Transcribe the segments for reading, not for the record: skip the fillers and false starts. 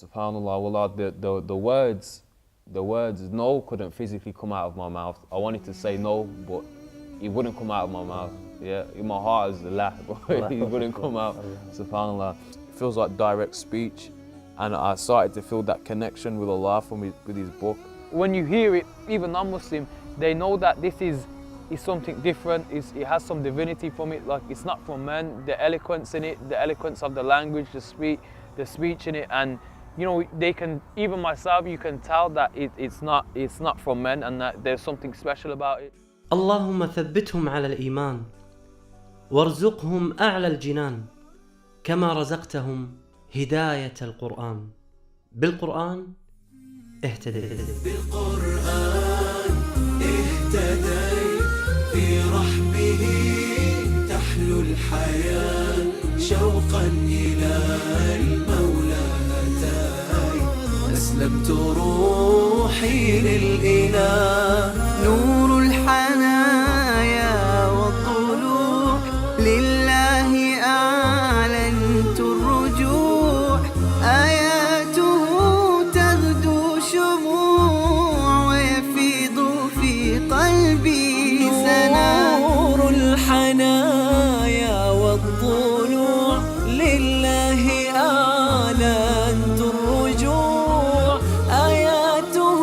Subhanallah, wallah, the words no couldn't physically come out of my mouth. I wanted to say no, but it wouldn't come out of my mouth. Yeah, in my heart is the la, but it wouldn't come out. Subhanallah, it feels like direct speech, and I started to feel that connection with Allah with his book. When you hear it, even non-Muslim, they know that this is something different. It has some divinity from it. Like, it's not from men. The eloquence in it, the eloquence of the language, the speech in it, and you know, they can, even myself, you can tell that it's not from men, and that there's something special about it. اللهم ثبتهم على الإيمان وارزقهم أعلى الجنان كما رزقتهم هداية القرآن. بالقران اهتديت. بالقران اهتديت، في رحبه تحلو الحياة، شوقا إلى المولى أتاي، أسلمت روحي للإله، نور الحنايا والطلوع، لله أعلنت الرجوع، آياته تغدو شموع، ويفيض في قلبي سنا، نور الحنايا والطلوع، لله أعلنت الرجوع، آياته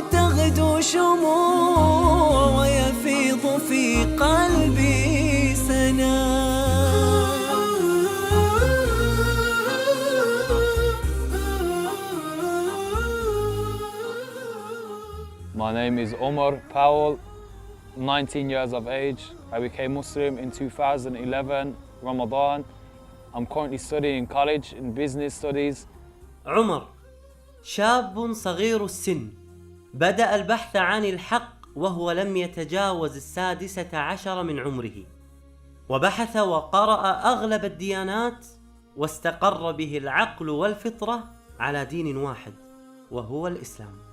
تغدو شموع، ويفيض في قلبي سنا. My name is Omar Powell, 19 years of age. I became Muslim in 2011, Ramadan. I'm currently studying college in business studies. عمر شاب صغير السن، بدأ البحث عن الحق وهو لم يتجاوز 16 من عمره، وبحث وقرأ أغلب الديانات، واستقر به العقل والفطرة على دين واحد وهو الإسلام.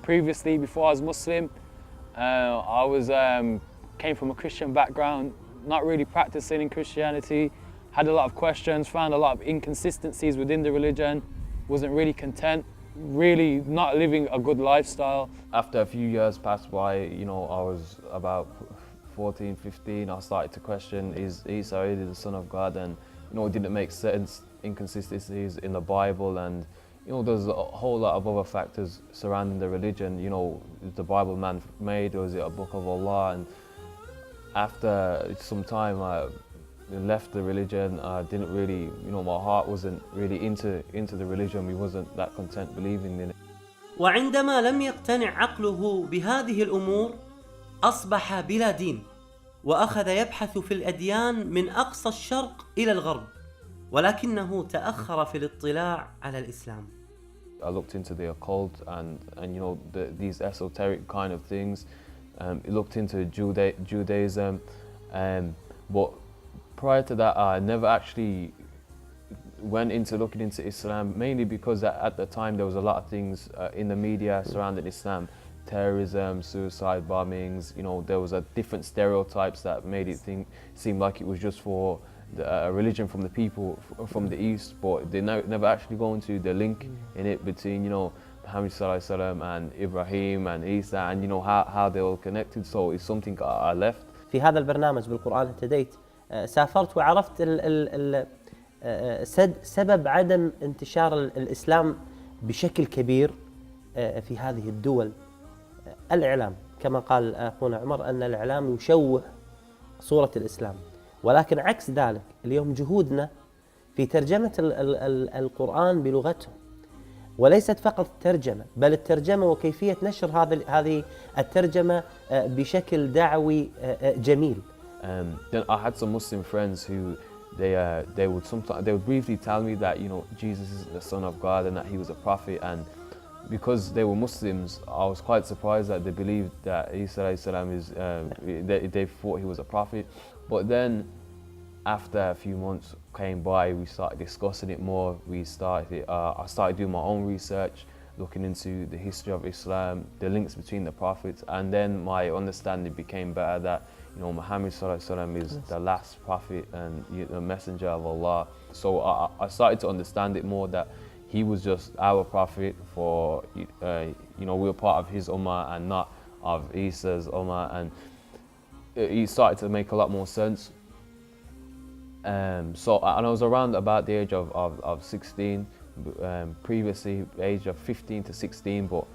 Previously, before I was Muslim, came from a Christian background, not really practicing in Christianity, had a lot of questions, found a lot of inconsistencies within the religion, wasn't really content, really not living a good lifestyle. After a few years passed by, you know, I was about 14, 15, I started to question, is Isa really the Son of God? And, you know, it didn't make sense, inconsistencies in the Bible, and, you know, there's a whole lot of other factors surrounding the religion. You know, is the Bible man-made, or is it a book of Allah? And after some time, I left the religion. I didn't really, you know, my heart wasn't really into the religion. We wasn't that content believing in it. وعندما لم يقتنع عقله بهذه الأمور أصبح بلا دين، وأخذ يبحث في الأديان من أقصى الشرق إلى الغرب، ولكنه تأخر في الاطلاع على الإسلام. I looked into the occult and you know, these esoteric kind of things. Looked into Judaism, but prior to that, I never actually went into looking into Islam, mainly because at the time there was a lot of things in the media surrounding Islam, terrorism, suicide bombings. You know, there was different stereotypes that made it seem like it was just for a religion from the people from the East, but they never actually go into the link in it between, you know, Muhammad sallallahu alaihi wasallam and Ibrahim and Isa, and you know how they all connected. So it's something I left. في هذا البرنامج بالقران اهتديت سافرت وعرفت سبب عدم انتشار الإسلام بشكل كبير في هذه الدول. الإعلام، كما قال أخونا عمر، أن الإعلام يشوه صورة الإسلام، ولكن عكس ذلك اليوم جهودنا في ترجمة القرآن بلغتهم، وليست فقط ترجمة، بل الترجمة وكيفية نشر هذه الترجمة بشكل دعوي جميل. Then I had some Muslim friends who they would briefly tell me that, you know, Jesus is the Son of God and that he was a prophet, and because they were Muslims, I was quite surprised that they believed that Isa alayhi salam is they thought he was a prophet. But then after a few months came by, we started discussing it more. I started doing my own research, looking into the history of Islam, the links between the prophets, and then my understanding became better that, you know, Muhammad sallallahu alaihi wasallam is the last prophet and the messenger of Allah. So I started to understand it more, that he was just our prophet for, you know, we were part of his ummah and not of Isa's ummah, and it started to make a lot more sense. And I was around about the age of 16, previously age of 15 to 16, but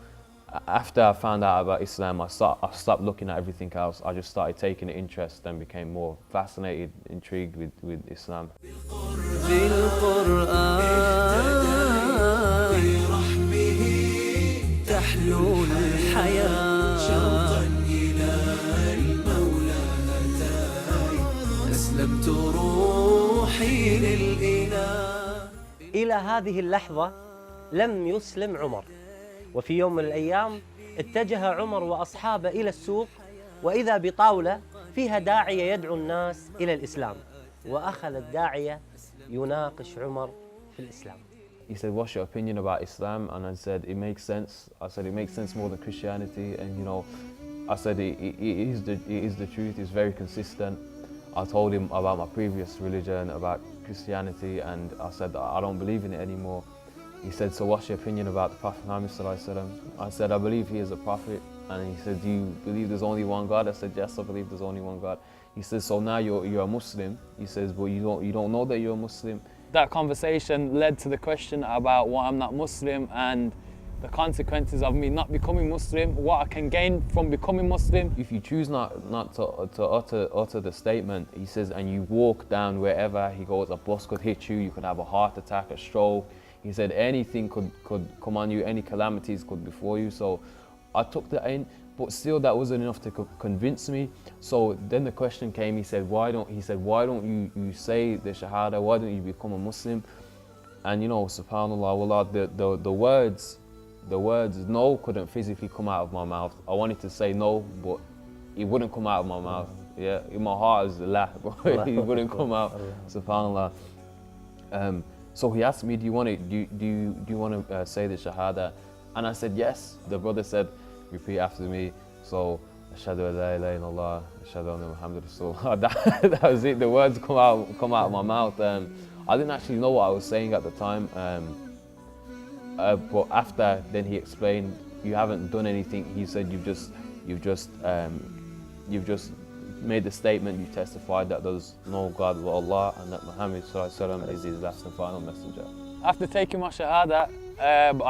after I found out about Islam, I stopped looking at everything else. I just started taking an interest and became more fascinated, intrigued with Islam. إلى هذه اللحظة لم يسلم عمر، وفي يوم من الأيام اتجه عمر وأصحابه إلى السوق، وإذا بطاولة فيها داعية يدعو الناس إلى الإسلام، وأخذ الداعية يناقش عمر في الإسلام. He said, "What's your opinion about Islam?" And I said, "It makes sense." I said, "It makes sense more than Christianity." And you know, I said, it is the truth. It's very consistent. I told him about my previous religion, about Christianity, and I said, "I don't believe in it anymore." He said, "So what's your opinion about the Prophet Muhammad sallallahu alaihi wasallam?" I said, "I believe he is a prophet." And he said, "Do you believe there's only one God?" I said, "Yes, I believe there's only one God." He says, "So now you're a Muslim." He says, "But you don't know that you're a Muslim." That conversation led to the question about why I'm not Muslim and the consequences of me not becoming Muslim, what I can gain from becoming Muslim. If you choose not to utter the statement, he says, and you walk down wherever, he goes, a bus could hit you, you could have a heart attack, a stroke. He said anything could come on you, any calamities could befall you. So I took that in, but still that wasn't enough to convince me. So then the question came, he said, why don't you say the Shahada, why don't you become a Muslim? And you know, subhanAllah, wallah, the words no couldn't physically come out of my mouth. I wanted to say no, but it wouldn't come out of my mouth. Yeah, in my heart is la, but it wouldn't come out. Subhanallah. So he asked me, "Do you want to say the Shahada?" And I said yes. The brother said, "Repeat after me." So Ashhadu an la ilaha illallah, Ashhadu anna Muhammadan Rasulullah. That was it. The words come out of my mouth. I didn't actually know what I was saying at the time. But after, then he explained, "You haven't done anything." He said, "You've just made the statement. You testified that there's no God but Allah and that Muhammad is his last and final messenger." After taking my Shahada,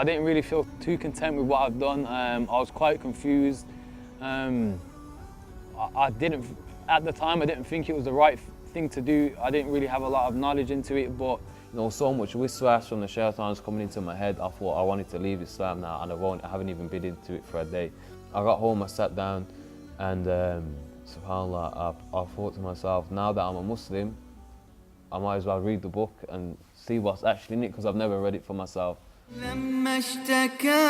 I didn't really feel too content with what I've done. I was quite confused. I didn't, at the time, I didn't think it was the right thing to do. I didn't really have a lot of knowledge into it, but you know, so much waswas from the shaitans coming into my head. I thought I wanted to leave Islam now, and I haven't even been into it for a day. I got home, I sat down, and subhanAllah, I thought to myself, now that I'm a Muslim, I might as well read the book and see what's actually in it, because I've never read it for myself. لما اشتكى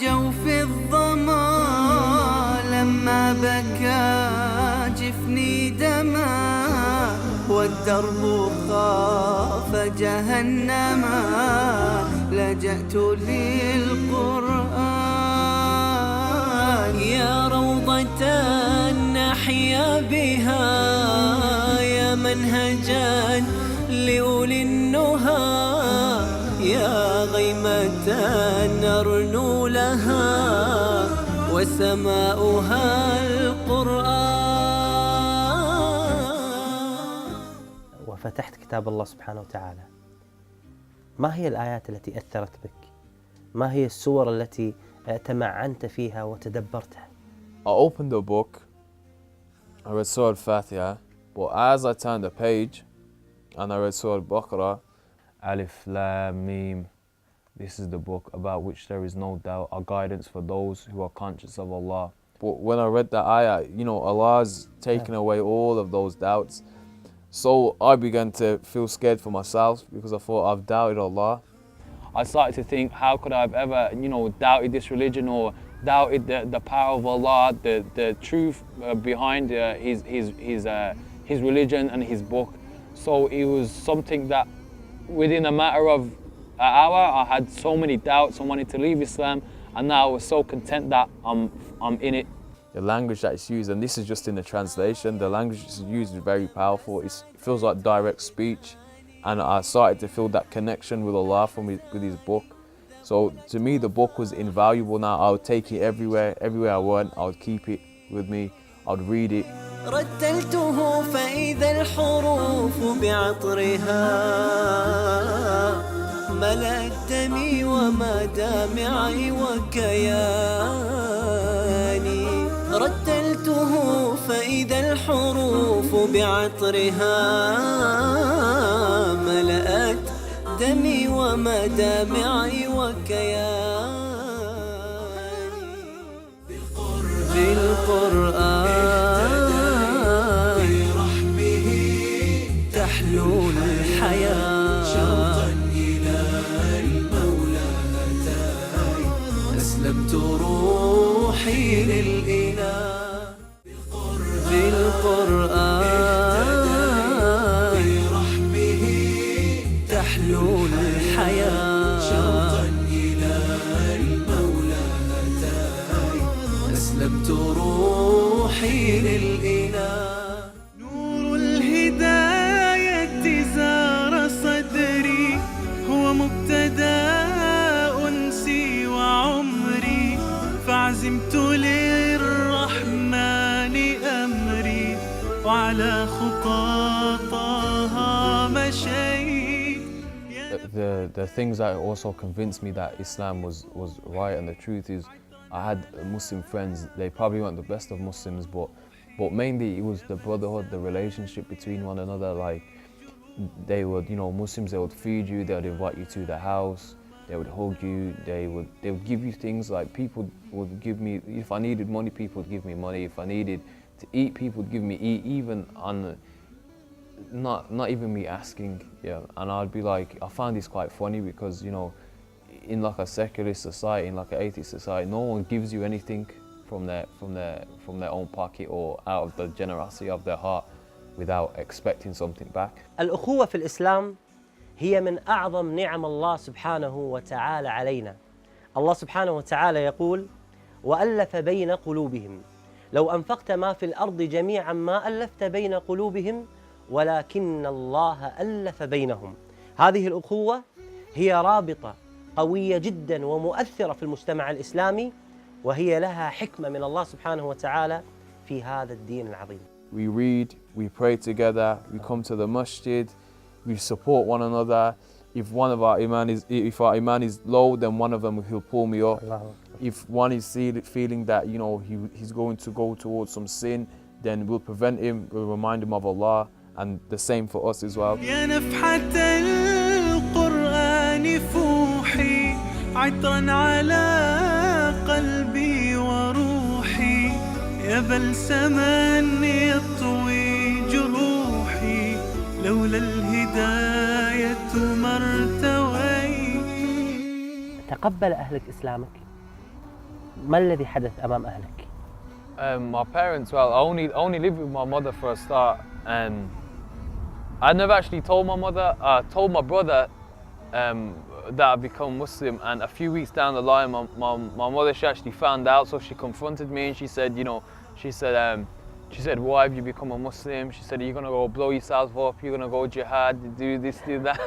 جوف الظما لما بكى جفني دما والدرب خاف جهنما لجأت للقرآن يا روضة نحيا بها يا منهجا لأولي النهى يا غيمة نرنو لها وسماؤها القرآن. وفتحت كتاب الله سبحانه وتعالى. ما هي الآيات التي أثرت بك؟ ما هي السور التي تمعنت فيها وتدبرتها؟ I opened the book, I read Surah Al-Fatiha, but as I turned the page and I read Surah Al-Baqarah, Alif Lam Mim, this is the book about which there is no doubt, a guidance for those who are conscious of Allah. But when I read that ayah, you know, Allah's taken away all of those doubts. So I began to feel scared for myself, because I thought I've doubted Allah. I started to think, how could I have ever, you know, doubted this religion or doubted the power of Allah, the truth behind his religion and his book. So it was something that within a matter of an hour, I had so many doubts. I wanted to leave Islam, and now I was so content that I'm in it. The language that is used, and this is just in the translation, the language that's used is very powerful. It feels like direct speech, and I started to feel that connection with Allah with his book. So to me, the book was invaluable. Now I would take it everywhere I went. I would keep it with me. I would read it. رتلته فإذا الحروف بعطرها ملأت دمي ومدامعي وكياني. رتلته فإذا الحروف بعطرها ملأت دمي ومدامعي وكياني. بالقران برحمه تحلو الحياة. شوقا إلى المولى أتاي أسلمت روحي للإله. بالقران برحمه تحلو الحياة. شوقا إلى المولى أتاي أسلمت روحي للإله. نور الهداية زار صدري هو مبتدأ أنسي وعمري فعزمت للرحمن أمري وعلى خطاطها مشيت. The things that also convinced me that Islam was right and the truth is I had Muslim friends. They probably weren't the best of Muslims, but mainly it was the brotherhood, the relationship between one another. Like they would, Muslims, they would feed you, they would invite you to the house, they would hug you, they would give you things. Like people would give me, if I needed money, people would give me money. If I needed to eat, people would give me eat, even on not even me asking. Yeah, and I'd be like, I found this quite funny because in like a secular society, in like an atheist society, no one gives you anything from their own pocket or out of the generosity of their heart without expecting something back. الأخوة في الإسلام هي من أعظم نعم الله سبحانه وتعالى علينا. الله سبحانه وتعالى يقول: وألف بين قلوبهم لو أنفقت ما في الأرض جميعا ما ألفت بين قلوبهم ولكن الله ألف بينهم. هذه الأخوة هي رابطة قوية جدا ومؤثرة في المجتمع الإسلامي، وهي لها حكمة من الله سبحانه وتعالى في هذا الدين العظيم. We read, we pray together, we come to the masjid, we support one another. If our iman is low, then one of them will pull me up. If one is feeling that he's going to go towards some sin, then we'll prevent him, we'll remind him of Allah, and the same for us as well. يا نفحة القرآن فوحي عطرا على قلبي وروحي يا بلسما يطوي جروحي لولا الهداية ما ارتوي. تقبل أهلك إسلامك؟ ما الذي حدث أمام أهلك؟ My parents, well, I only lived with my mother for a start, and I never actually told my mother. I told my brother that I'd become Muslim, and a few weeks down the line, my mother, she actually found out, so she confronted me and she said, she said, why have you become a Muslim? She said, are you gonna go blow yourself up? You're gonna go jihad, do this, do that?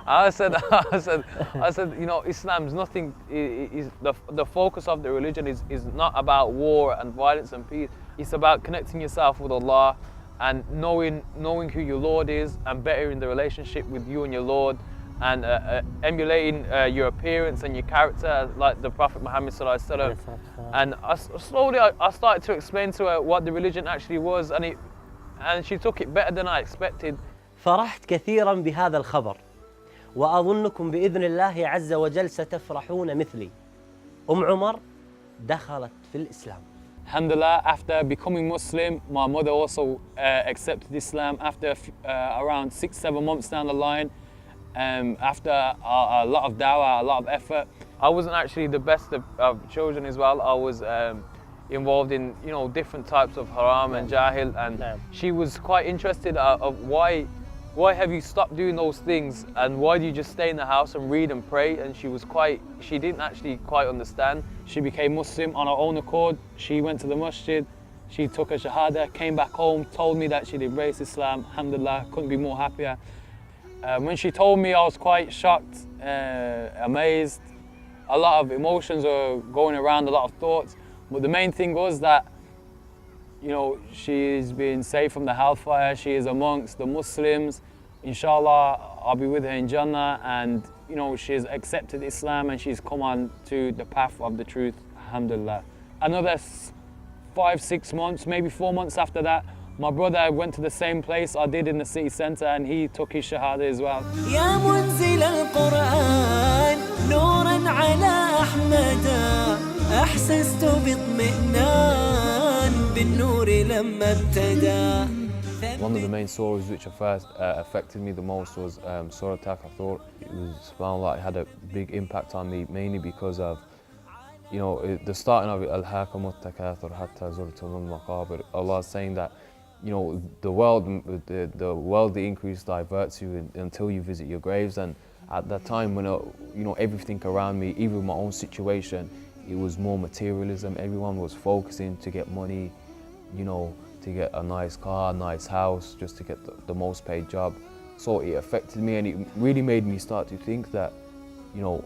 I said, Islam's nothing. The focus of the religion is not about war and violence and peace. It's about connecting yourself with Allah and knowing who your Lord is and bettering the relationship with you and your Lord, and emulating your appearance and your character like the Prophet Muhammad sallallahu alaihi wasallam. And slowly I started to explain to her what the religion actually was, and she took it better than I expected. فرحت كثيرا بهذا الخبر، وأظنكم بإذن الله عز وجل ستفرحون مثلي. عمر دخلت في الإسلام. Alhamdulillah, after becoming Muslim, my mother also accepted Islam after around 6-7 months down the line. After a lot of dawah, a lot of effort. I wasn't actually the best of children as well. I was involved in different types of haram and jahil, and she was quite interested of why have you stopped doing those things, and why do you just stay in the house and read and pray? And she didn't actually quite understand. She became Muslim on her own accord. She went to the masjid, she took a shahada, came back home, told me that she'd embraced Islam. Alhamdulillah, couldn't be more happier. When she told me, I was quite shocked, amazed. A lot of emotions were going around, a lot of thoughts. But the main thing was that, you know, she's been saved from the hellfire. She is amongst the Muslims. Inshallah, I'll be with her in Jannah. And, you know, she's accepted Islam and she's come on to the path of the truth, alhamdulillah. Another 5, 6 months, maybe 4 months after that, my brother went to the same place I did in the city centre and he took his shahada as well. يا منزل القرآن نورا على أحمد أحسست باطمئنان بالنور لما ابتدى. One of the main surahs which first affected me the most was Surah Takathur. It was, subhanAllah, it had a big impact on me, mainly because of, you know, the starting of it, Al-Hakamut Takathur Hatta Zurtumul Maqabir. Allah is saying that, you know, the worldly increase diverts you until you visit your graves. And at that time, when you know, everything around me, even my own situation, it was more materialism. Everyone was focusing to get money, you know, to get a nice car, a nice house, just to get the most paid job. So it affected me, and it really made me start to think that, you know,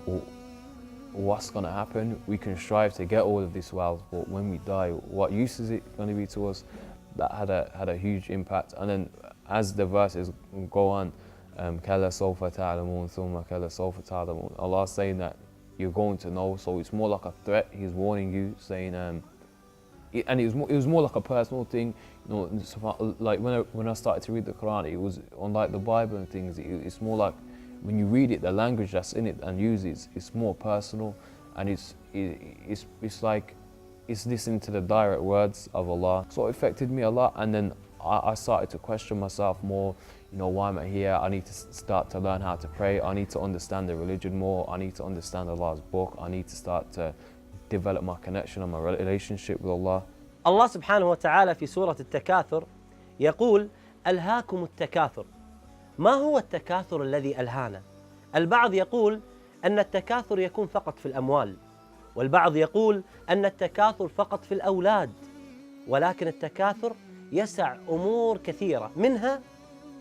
what's gonna happen? We can strive to get all of this wealth, but when we die, what use is it gonna be to us? That had a huge impact. And then as the verses go on, Kalla sawfa ta'lamun thumma kalla sawfa ta'lamun. Allah is saying that you're going to know, so it's more like a threat. He's warning you, saying, and it was more like a personal thing, you know. Like when I started to read the Quran, it was unlike the Bible and things. It's more like when you read it, the language that's in it and use it, it's more personal, and it's like it's listening to the direct words of Allah. So it affected me a lot, and then I started to question myself more. You know, why am I here? I need to start to learn how to pray. I need to understand the religion more. I need to understand Allah's book. I need to start to develop my connection and my relationship with Allah. الله سبحانه وتعالى في سورة التكاثر يقول: ألهاكم التكاثر. ما هو التكاثر الذي ألهانا؟ البعض يقول أن التكاثر يكون فقط في الأموال، والبعض يقول أن التكاثر فقط في الأولاد، ولكن التكاثر يسع أمور كثيرة، منها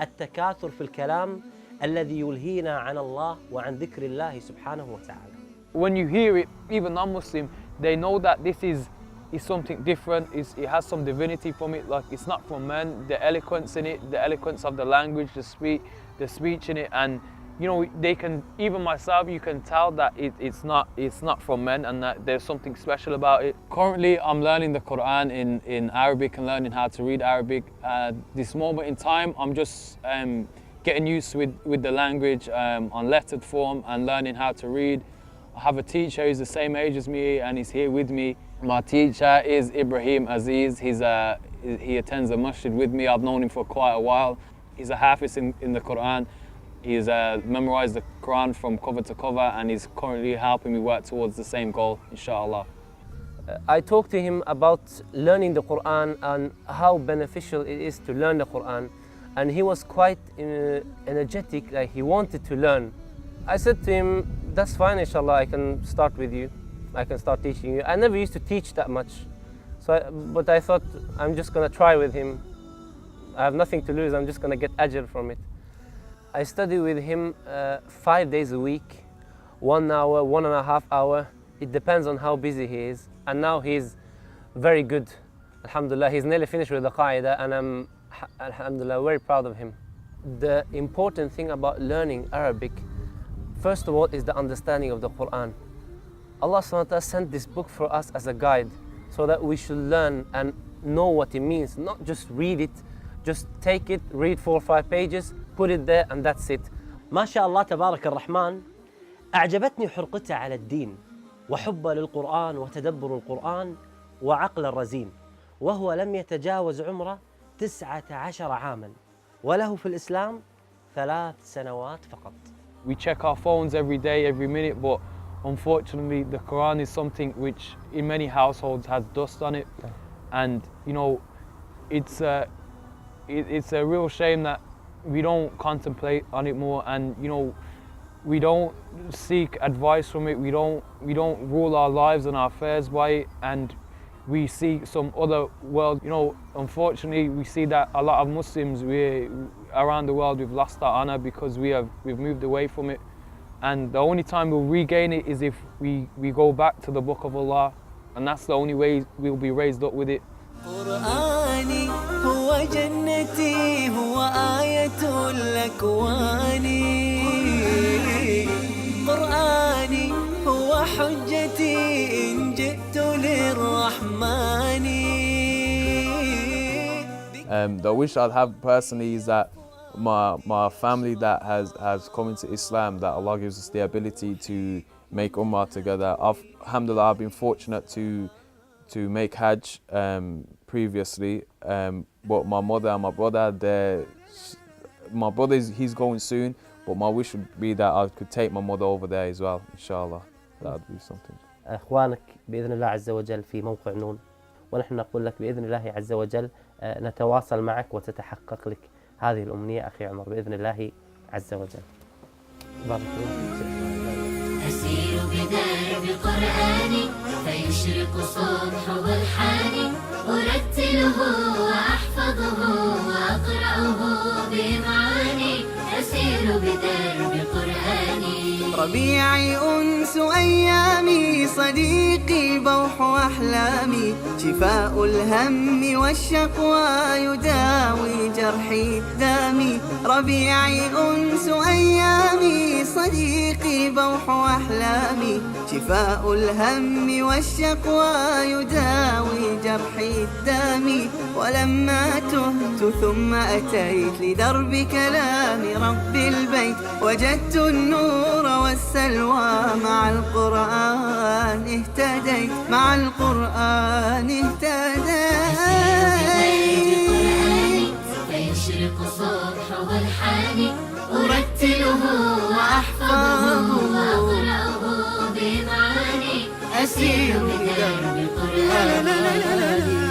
التكاثر في الكلام الذي يلهينا عن الله وعن ذكر الله سبحانه وتعالى. When you hear it, even non-Muslim, they know that this is something different. It has some divinity from it. Like, it's not from men. The eloquence in it, the eloquence of the language, the speech in it, and you know, they can, even myself, you can tell that it's not from men, and that there's something special about it. Currently, I'm learning the Quran in Arabic and learning how to read Arabic. This moment in time, I'm just getting used with the language on lettered form and learning how to read. I have a teacher who's the same age as me and he's here with me. My teacher is Ibrahim Aziz. He attends the masjid with me. I've known him for quite a while. He's a hafiz in the Quran. He's memorized the Quran from cover to cover, and he's currently helping me work towards the same goal, inshallah. I talked to him about learning the Quran and how beneficial it is to learn the Quran, and he was quite energetic, like he wanted to learn. I said to him, that's fine, inshallah, I can start with you. I can start teaching you. I never used to teach that much, but I thought I'm just going to try with him. I have nothing to lose, I'm just going to get ajr from it. I study with him 5 days a week, 1 hour, 1.5 hours. It depends on how busy he is. And now he's very good, alhamdulillah. He's nearly finished with the qaida, and I'm, alhamdulillah, very proud of him. The important thing about learning Arabic, first of all, is the understanding of the Quran. Allah subhanahu wa ta'ala sent this book for us as a guide, so that we should learn and know what it means, not just read it, just take it, read 4 or 5 pages, put it there, and that's it. ما شاء الله تبارك الرحمن، أعجبتني حرقته على الدين وحبه للقرآن وتدبر القرآن وعقل الرزين، وهو لم يتجاوز عمره 19 عاما، وله في الإسلام 3 سنوات فقط. We check our phones every day, every minute, but unfortunately the Quran is something which in many households has dust on it, and you know, it's a real shame that we don't contemplate on it more, and you know, we don't seek advice from it. We don't rule our lives and our affairs by it, and we see some other world. You know, unfortunately, we see that a lot of Muslims around the world, we've lost our honor because we've moved away from it. And the only time we'll regain it is if we go back to the Book of Allah, and that's the only way we'll be raised up with it. قرآني هو جنتي هو آية الأكوان قرآني هو حجتي إن جئت للرحمن. The wish I'd have personally is that my family that has come into Islam, that Allah gives us the ability to make Ummah together. Alhamdulillah, I've been fortunate to make Hajj previously, but my mother and my brother, my brother he's going soon, but my wish would be that I could take my mother over there as well, inshallah. That would be something. اخوانك باذن الله عز وجل في موقع نون، ونحن نقول لك باذن الله عز وجل نتواصل معك وتتحقق لك هذه الامنيه اخي عمر باذن الله عز وجل. بارك الله. أسير بدرب قرآني فيشرق صبح برحاني أرتله وأحفظه وأقرأه بمعاني أسير بدرب قرآني. ربيعي أنس أيامي صديقي بوح أحلامي شفاء الهم والشقوى يداوي جرحي دامي. ربيعي أنس أيامي صديقي بوح أحلامي شفاء الهم والشقوى يداوي جرحي الدامي. ولما تهت ثم أتيت لدرب كلام رب البيت وجدت النور والسلوى مع القرآن اهتديت مع القرآن اهتديت. فيشرق صبح والحاني أرتله وأحفظه وأقرأه بمعاني أسير بدرب قرآني.